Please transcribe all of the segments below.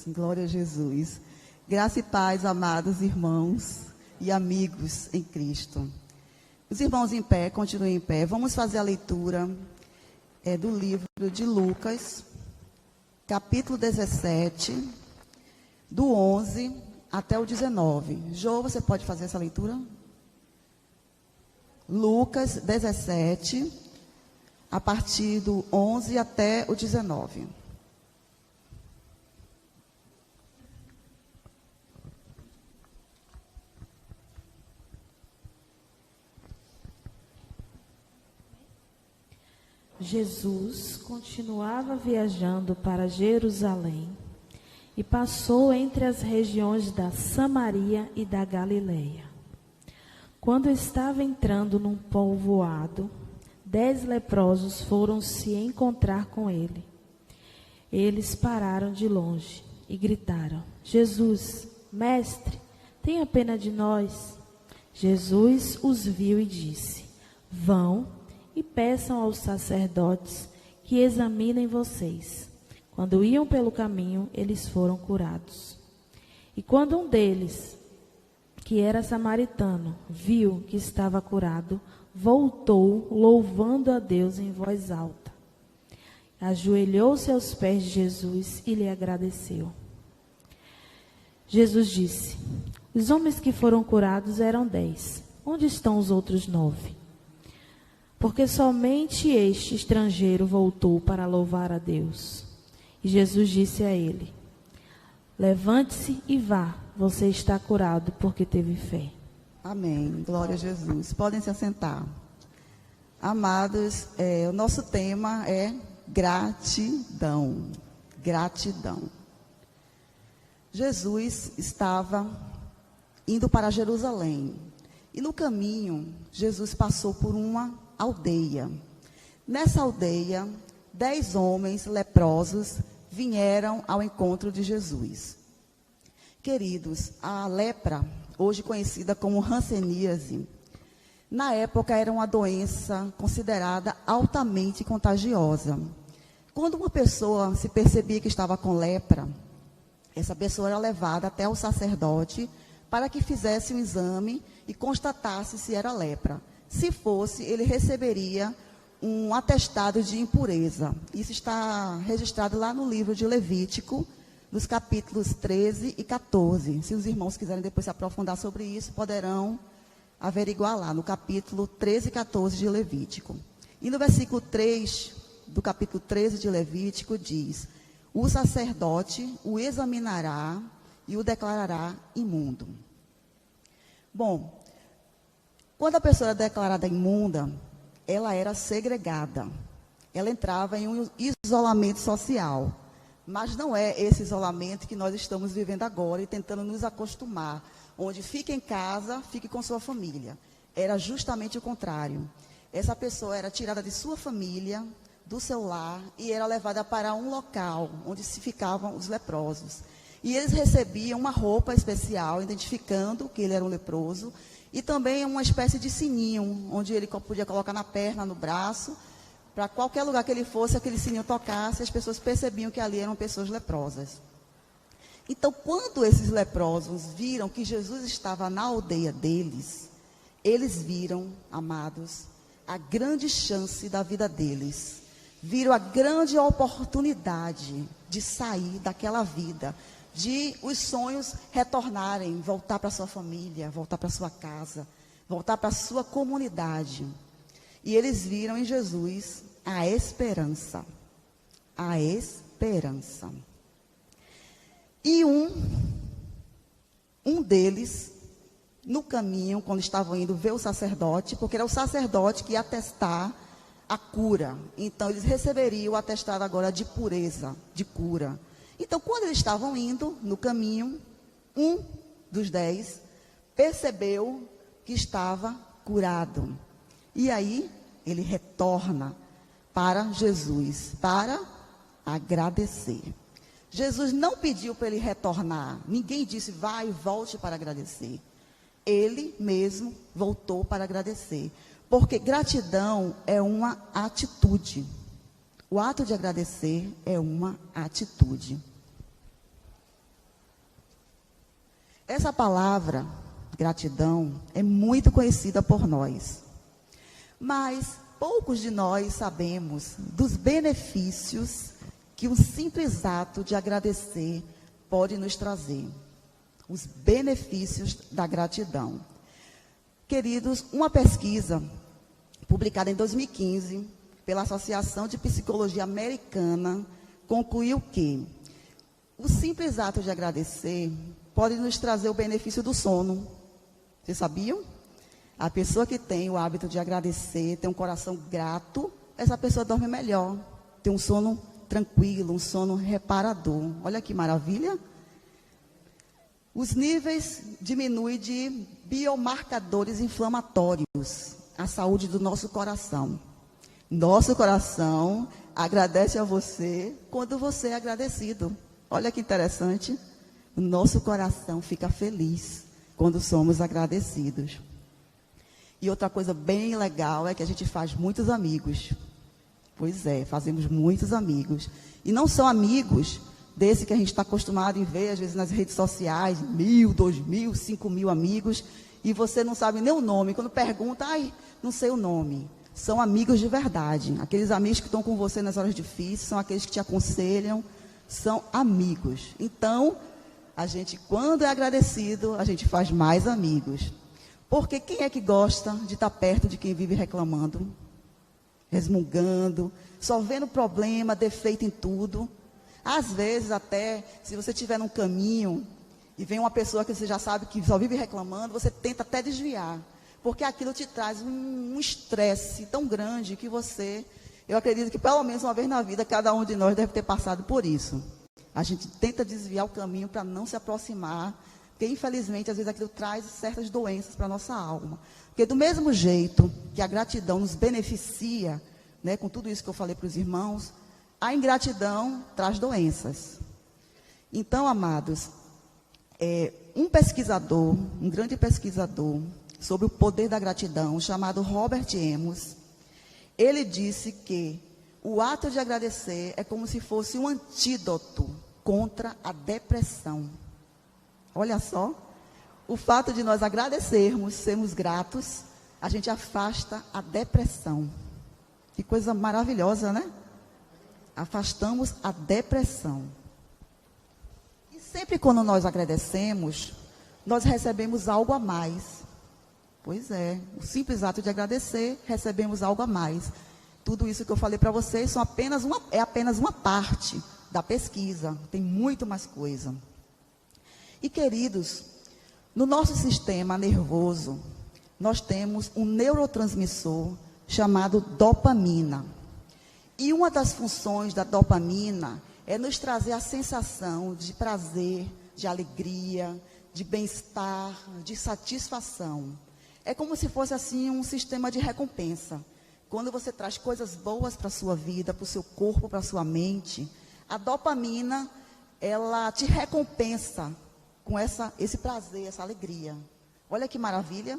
Glória a Jesus. Graça e paz, amados irmãos e amigos em Cristo. Os irmãos em pé, continuem em pé. Vamos fazer a leitura do livro de Lucas, capítulo 17, do 11 até o 19. Jô, você pode fazer essa leitura? Lucas 17, a partir do 11 até o 19. Jesus continuava viajando para Jerusalém e passou entre as regiões da Samaria e da Galileia. Quando estava entrando num povoado, 10 leprosos foram se encontrar com ele. Eles pararam de longe e gritaram: Jesus, mestre, tenha pena de nós. Jesus os viu e disse: Vão e peçam aos sacerdotes que examinem vocês. Quando iam pelo caminho, eles foram curados. E quando um deles, que era samaritano, viu que estava curado, voltou, louvando a Deus em voz alta. Ajoelhou-se aos pés de Jesus e lhe agradeceu. Jesus disse: Os homens que foram curados eram 10. Onde estão os outros 9? Porque somente este estrangeiro voltou para louvar a Deus. E Jesus disse a ele: Levante-se e vá, você está curado porque teve fé. Amém, glória a Jesus. Podem se assentar. Amados, o nosso tema é gratidão. Gratidão. Jesus estava indo para Jerusalém. E no caminho, Jesus passou por uma aldeia. Nessa aldeia, 10 homens leprosos vieram ao encontro de Jesus. Queridos, a lepra, hoje conhecida como hanseníase, na época era uma doença considerada altamente contagiosa. Quando uma pessoa se percebia que estava com lepra, essa pessoa era levada até o sacerdote para que fizesse um exame e constatasse se era lepra. Se fosse, ele receberia um atestado de impureza. Isso está registrado lá no livro de Levítico, nos capítulos 13 e 14. Se os irmãos quiserem depois se aprofundar sobre isso, poderão averiguar lá no capítulo 13 e 14 de Levítico. E no versículo 3 do capítulo 13 de Levítico diz: O sacerdote o examinará e o declarará imundo. Bom, quando a pessoa era declarada imunda, ela era segregada. Ela entrava em um isolamento social. Mas não é esse isolamento que nós estamos vivendo agora e tentando nos acostumar, onde fique em casa, fique com sua família. Era justamente o contrário. Essa pessoa era tirada de sua família, do seu lar, e era levada para um local onde se ficavam os leprosos. E eles recebiam uma roupa especial, identificando que ele era um leproso, e também uma espécie de sininho, onde ele podia colocar na perna, no braço, para qualquer lugar que ele fosse, aquele sininho tocasse, as pessoas percebiam que ali eram pessoas leprosas. Então, quando esses leprosos viram que Jesus estava na aldeia deles, eles viram, amados, a grande chance da vida deles. Viram a grande oportunidade de sair daquela vida, de os sonhos retornarem, voltar para sua família, voltar para sua casa, voltar para sua comunidade. E eles viram em Jesus a esperança. A esperança. E um deles, no caminho, quando estavam indo ver o sacerdote, porque era o sacerdote que ia atestar a cura. Então, eles receberiam o atestado agora de pureza, de cura. Então, quando eles estavam indo no caminho, um dos 10 percebeu que estava curado. E aí, ele retorna para Jesus, para agradecer. Jesus não pediu para ele retornar. Ninguém disse, vai e volte para agradecer. Ele mesmo voltou para agradecer. Porque gratidão é uma atitude. O ato de agradecer é uma atitude. Essa palavra, gratidão, é muito conhecida por nós. Mas poucos de nós sabemos dos benefícios que um simples ato de agradecer pode nos trazer. Os benefícios da gratidão. Queridos, uma pesquisa publicada em 2015 pela Associação de Psicologia Americana concluiu que o simples ato de agradecer pode nos trazer o benefício do sono. Vocês sabiam? A pessoa que tem o hábito de agradecer, tem um coração grato, essa pessoa dorme melhor, tem um sono tranquilo, um sono reparador. Olha que maravilha! Os níveis diminuem de biomarcadores inflamatórios, a saúde do nosso coração. Nosso coração agradece a você quando você é agradecido. Olha que interessante. O nosso coração fica feliz quando somos agradecidos. E outra coisa bem legal é que a gente faz muitos amigos. Pois é, fazemos muitos amigos. E não são amigos desse que a gente está acostumado em ver, às vezes nas redes sociais, 1.000, 2.000, 5.000 amigos, e você não sabe nem o nome. Quando pergunta, não sei o nome. São amigos de verdade. Aqueles amigos que estão com você nas horas difíceis, são aqueles que te aconselham, são amigos. Então, a gente, quando é agradecido, a gente faz mais amigos. Porque quem é que gosta de estar perto de quem vive reclamando, resmungando, só vendo problema, defeito em tudo? Às vezes até, se você estiver num caminho e vem uma pessoa que você já sabe que só vive reclamando, você tenta até desviar. Porque aquilo te traz um estresse tão grande que eu acredito que pelo menos uma vez na vida, cada um de nós deve ter passado por isso. A gente tenta desviar o caminho para não se aproximar, porque infelizmente às vezes aquilo traz certas doenças para a nossa alma. Porque do mesmo jeito que a gratidão nos beneficia, né, com tudo isso que eu falei para os irmãos, a ingratidão traz doenças. Então, amados, um pesquisador, um grande pesquisador sobre o poder da gratidão, chamado Robert Amos, ele disse que o ato de agradecer é como se fosse um antídoto contra a depressão. Olha só, o fato de nós agradecermos, sermos gratos, a gente afasta a depressão. Que coisa maravilhosa, né? Afastamos a depressão. E sempre quando nós agradecemos, nós recebemos algo a mais. Pois é, o simples ato de agradecer, recebemos algo a mais. Tudo isso que eu falei para vocês é apenas uma parte da pesquisa. Tem muito mais coisa. E queridos, no nosso sistema nervoso, nós temos um neurotransmissor chamado dopamina. E uma das funções da dopamina é nos trazer a sensação de prazer, de alegria, de bem-estar, de satisfação. É como se fosse assim um sistema de recompensa. Quando você traz coisas boas para a sua vida, para o seu corpo, para a sua mente, a dopamina, ela te recompensa com esse prazer, essa alegria. Olha que maravilha.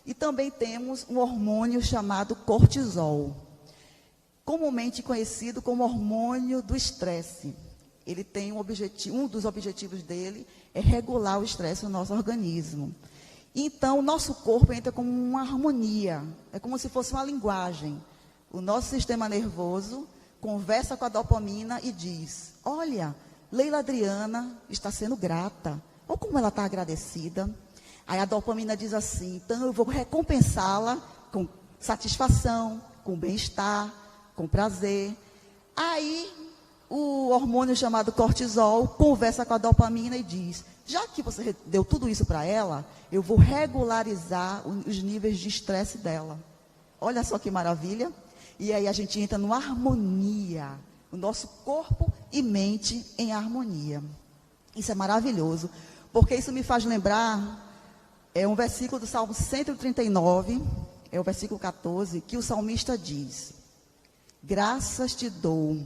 E também temos um hormônio chamado cortisol, comumente conhecido como hormônio do estresse. Ele tem um dos objetivos dele é regular o estresse no nosso organismo. Então, o nosso corpo entra como uma harmonia, é como se fosse uma linguagem. O nosso sistema nervoso conversa com a dopamina e diz: olha, Leila Adriana está sendo grata, olha como ela está agradecida. Aí a dopamina diz assim: então eu vou recompensá-la com satisfação, com bem-estar, com prazer. Aí o hormônio chamado cortisol conversa com a dopamina e diz: já que você deu tudo isso para ela, eu vou regularizar os níveis de estresse dela. Olha só que maravilha. E aí a gente entra numa harmonia, o nosso corpo e mente em harmonia. Isso é maravilhoso, porque isso me faz lembrar, um versículo do Salmo 139, é o versículo 14, que o salmista diz: graças te dou,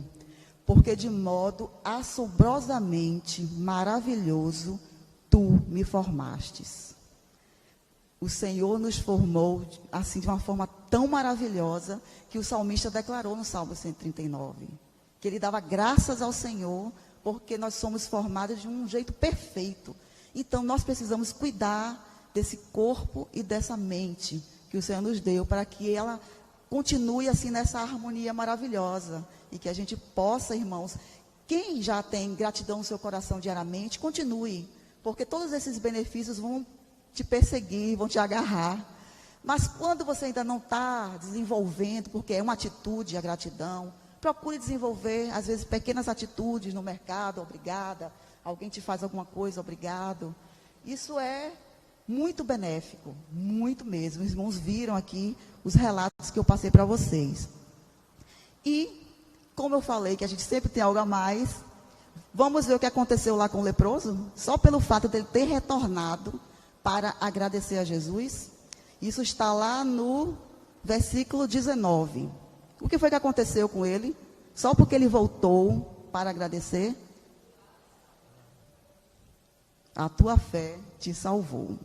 porque de modo assombrosamente maravilhoso tu me formastes. O Senhor nos formou assim de uma forma tão maravilhosa que o salmista declarou no Salmo 139, que ele dava graças ao Senhor porque nós somos formados de um jeito perfeito. Então, nós precisamos cuidar desse corpo e dessa mente que o Senhor nos deu, para que ela continue assim nessa harmonia maravilhosa. E que a gente possa, irmãos, quem já tem gratidão no seu coração diariamente, continue. Porque todos esses benefícios vão te perseguir, vão te agarrar. Mas quando você ainda não está desenvolvendo, porque é uma atitude a gratidão, procure desenvolver, às vezes, pequenas atitudes no mercado, obrigada. Alguém te faz alguma coisa, obrigado. Isso é muito benéfico, muito mesmo. Os irmãos viram aqui os relatos que eu passei para vocês. E, como eu falei, que a gente sempre tem algo a mais, vamos ver o que aconteceu lá com o leproso? Só pelo fato dele ter retornado para agradecer a Jesus. Isso está lá no versículo 19. O que foi que aconteceu com ele? Só porque ele voltou para agradecer? A tua fé te salvou.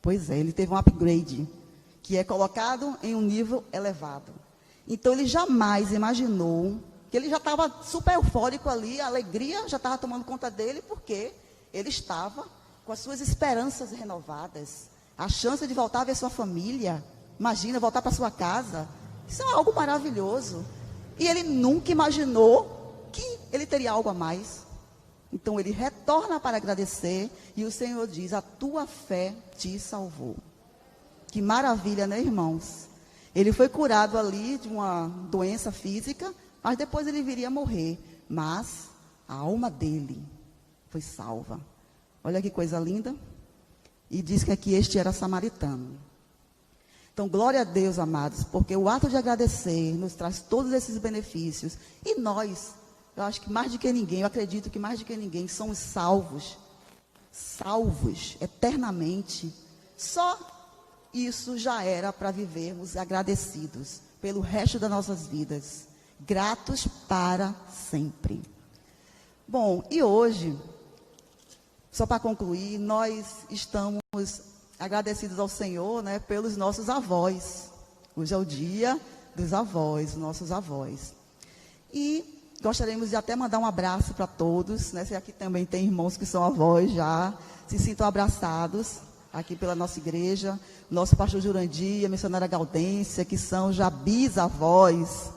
Pois é, ele teve um upgrade, que é colocado em um nível elevado. Então ele jamais imaginou, que ele já estava super eufórico ali, a alegria já estava tomando conta dele, porque ele estava com as suas esperanças renovadas. A chance de voltar a ver sua família, imagina, voltar para sua casa, isso é algo maravilhoso. E ele nunca imaginou que ele teria algo a mais. Então ele retorna para agradecer, e o Senhor diz, a tua fé te salvou. Que maravilha, né, irmãos? Ele foi curado ali de uma doença física, mas depois ele viria a morrer. Mas a alma dele foi salva. Olha que coisa linda. E diz que aqui este era samaritano. Então, glória a Deus, amados, porque o ato de agradecer nos traz todos esses benefícios. E nós, eu acho que mais do que ninguém, eu acredito que mais do que ninguém, somos salvos eternamente. Só isso já era para vivermos agradecidos pelo resto das nossas vidas, gratos para sempre. Bom, e hoje, só para concluir, nós estamos agradecidos ao Senhor, né, pelos nossos avós. Hoje é o dia dos avós, nossos avós. E gostaríamos de até mandar um abraço para todos, né? Se aqui também tem irmãos que são avós já, se sintam abraçados aqui pela nossa igreja. Nosso pastor Jurandir, a missionária Gaudência, que são já bisavós.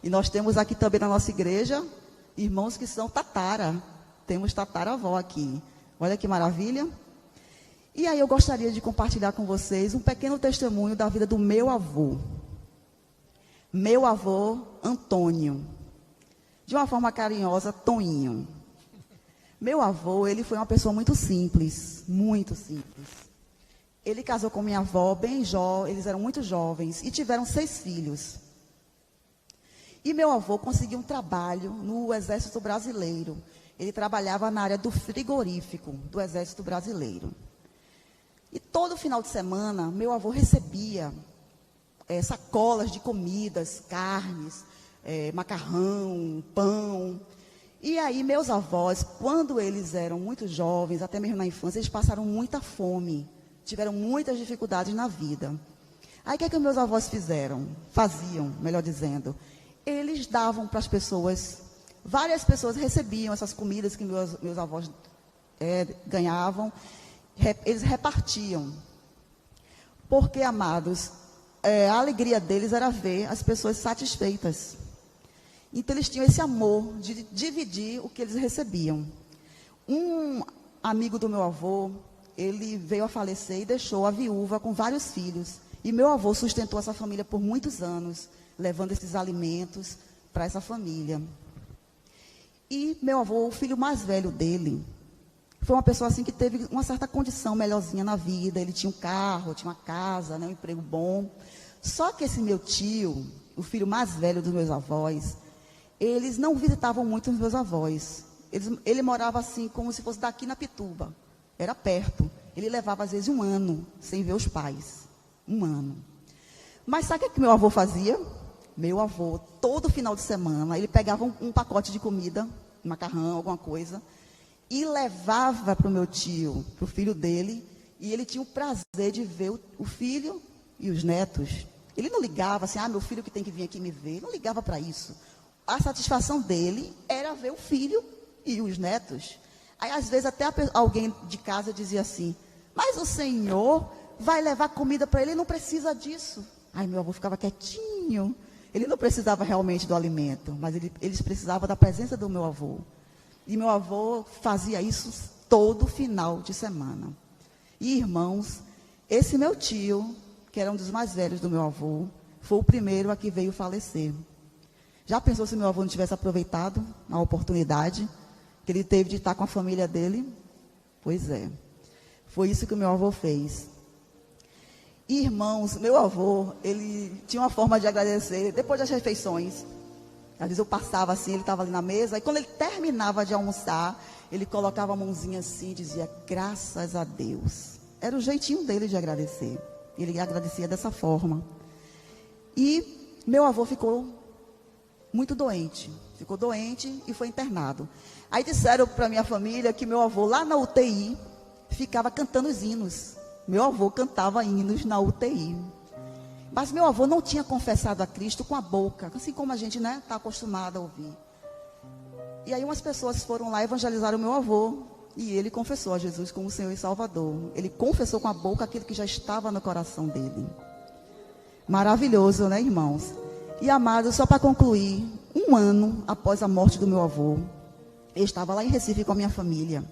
E nós temos aqui também na nossa igreja irmãos que são tatara. Temos tataravó aqui. Olha que maravilha. E aí eu gostaria de compartilhar com vocês um pequeno testemunho da vida do meu avô. Meu avô Antônio. De uma forma carinhosa, Toninho. Meu avô, ele foi uma pessoa muito simples. Muito simples. Ele casou com minha avó bem jovem, eles eram muito jovens e tiveram 6 filhos. E meu avô conseguiu um trabalho no Exército Brasileiro. Ele trabalhava na área do frigorífico do Exército Brasileiro. E todo final de semana, meu avô recebia sacolas de comidas, carnes, macarrão, pão. E aí, meus avós, quando eles eram muito jovens, até mesmo na infância, eles passaram muita fome. Tiveram muitas dificuldades na vida. Aí, o que é que meus avós faziam, melhor dizendo? Eles davam para as pessoas, várias pessoas recebiam essas comidas que meus avós ganhavam. Eles repartiam. Porque, amados, a alegria deles era ver as pessoas satisfeitas. Então, eles tinham esse amor de dividir o que eles recebiam. Um amigo do meu avô, ele veio a falecer e deixou a viúva com vários filhos. E meu avô sustentou essa família por muitos anos, levando esses alimentos para essa família. E meu avô, o filho mais velho dele, foi uma pessoa assim que teve uma certa condição melhorzinha na vida. Ele tinha um carro, tinha uma casa, né, um emprego bom. Só que esse meu tio, o filho mais velho dos meus avós, eles não visitavam muito os meus avós. Ele morava assim, como se fosse daqui na Pituba. Era perto. Ele levava, às vezes, 1 ano sem ver os pais. 1 ano. Mas sabe o que meu avô fazia? Meu avô, todo final de semana, ele pegava um pacote de comida, macarrão, alguma coisa, e levava para o meu tio, para o filho dele, e ele tinha o prazer de ver o filho e os netos. Ele não ligava assim, meu filho que tem que vir aqui me ver. Ele não ligava para isso. A satisfação dele era ver o filho e os netos. Aí, às vezes, até alguém de casa dizia assim: mas o Senhor vai levar comida para ele, ele não precisa disso. Aí meu avô ficava quietinho. Ele não precisava realmente do alimento, mas eles precisavam da presença do meu avô. E meu avô fazia isso todo final de semana. E, irmãos, esse meu tio, que era um dos mais velhos do meu avô, foi o primeiro a que veio falecer. Já pensou se meu avô não tivesse aproveitado a oportunidade que ele teve de estar com a família dele? Pois é. Foi isso que o meu avô fez. E, irmãos, meu avô, ele tinha uma forma de agradecer depois das refeições. Às vezes eu passava assim, ele estava ali na mesa, e quando ele terminava de almoçar, ele colocava a mãozinha assim e dizia: graças a Deus. Era o jeitinho dele de agradecer. Ele agradecia dessa forma. E meu avô ficou muito doente. Ficou doente e foi internado. Aí disseram para minha família que meu avô, lá na UTI, ficava cantando os hinos. Meu avô cantava hinos na UTI. Mas meu avô não tinha confessado a Cristo com a boca, assim como a gente está acostumado a ouvir. E aí umas pessoas foram lá e evangelizaram meu avô. E ele confessou a Jesus como Senhor e Salvador. Ele confessou com a boca aquilo que já estava no coração dele. Maravilhoso, né, irmãos? E, amados, só para concluir, 1 ano após a morte do meu avô, eu estava lá em Recife com a minha família.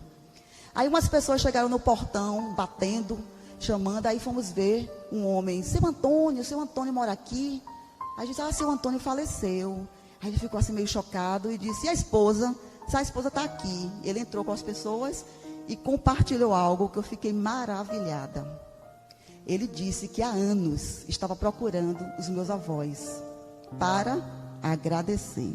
Aí umas pessoas chegaram no portão, batendo, chamando. Aí fomos ver um homem: seu Antônio mora aqui? Aí a gente disse: seu Antônio faleceu. Aí ele ficou assim meio chocado e disse: e a esposa? A esposa está aqui. Ele entrou com as pessoas e compartilhou algo que eu fiquei maravilhada. Ele disse que há anos estava procurando os meus avós para agradecer.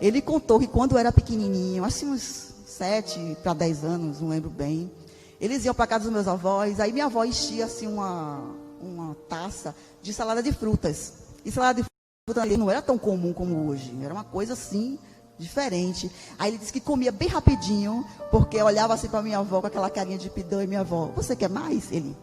Ele contou que quando era pequenininho, assim uns 7 para 10 anos, não lembro bem, eles iam para casa dos meus avós. Aí minha avó enchia assim uma taça de salada de frutas. E salada de frutas não era tão comum como hoje, era uma coisa assim diferente. Aí ele disse que comia bem rapidinho, porque olhava assim para minha avó com aquela carinha de pidão, e minha avó: você quer mais? Ele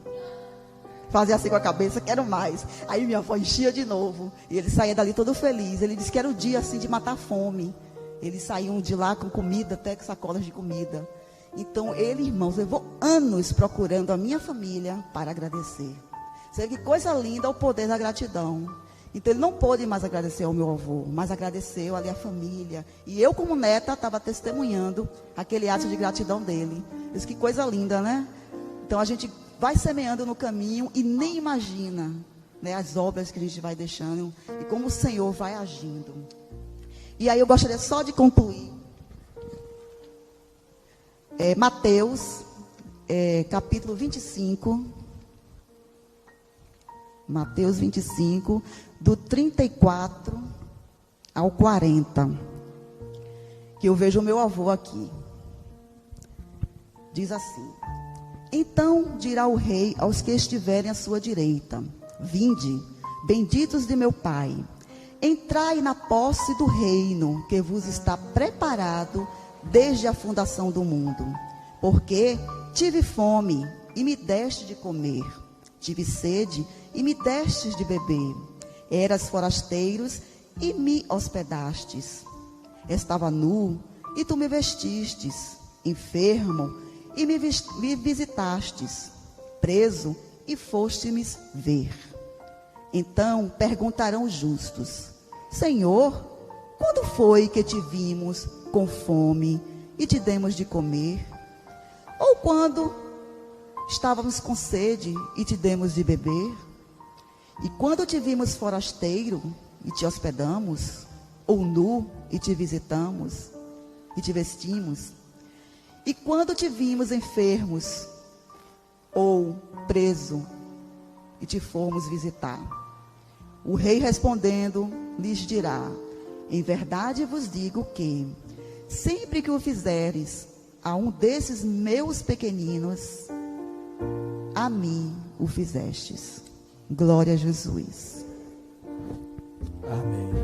fazia assim com a cabeça: quero mais. Aí minha avó enchia de novo, e ele saía dali todo feliz. Ele disse que era o dia assim de matar a fome. Eles saíam de lá com comida, até com sacolas de comida. Então ele, irmãos, levou anos procurando a minha família para agradecer. Você vê que coisa linda o poder da gratidão. Então ele não pôde mais agradecer ao meu avô, mas agradeceu ali a família. E eu, como neta, estava testemunhando aquele ato de gratidão dele. Isso, que coisa linda, né? Então a gente vai semeando no caminho e nem imagina, né, as obras que a gente vai deixando e como o Senhor vai agindo. E aí eu gostaria só de concluir. Mateus, capítulo 25. Mateus 25, do 34 ao 40. Que eu vejo o meu avô aqui. Diz assim: então dirá o rei aos que estiverem à sua direita: vinde, benditos de meu Pai, entrai na posse do reino que vos está preparado desde a fundação do mundo. Porque tive fome e me deste de comer, tive sede e me destes de beber, eras forasteiros e me hospedastes, estava nu e tu me vestistes, enfermo e me visitastes, preso e foste-me ver. Então perguntarão os justos: Senhor, quando foi que te vimos com fome e te demos de comer? Ou quando estávamos com sede e te demos de beber? E quando te vimos forasteiro e te hospedamos? Ou nu e te visitamos e te vestimos? E quando te vimos enfermos ou preso e te formos visitar? O rei respondendo lhes dirá: em verdade vos digo que, sempre que o fizeres a um desses meus pequeninos, a mim o fizestes. Glória a Jesus. Amém.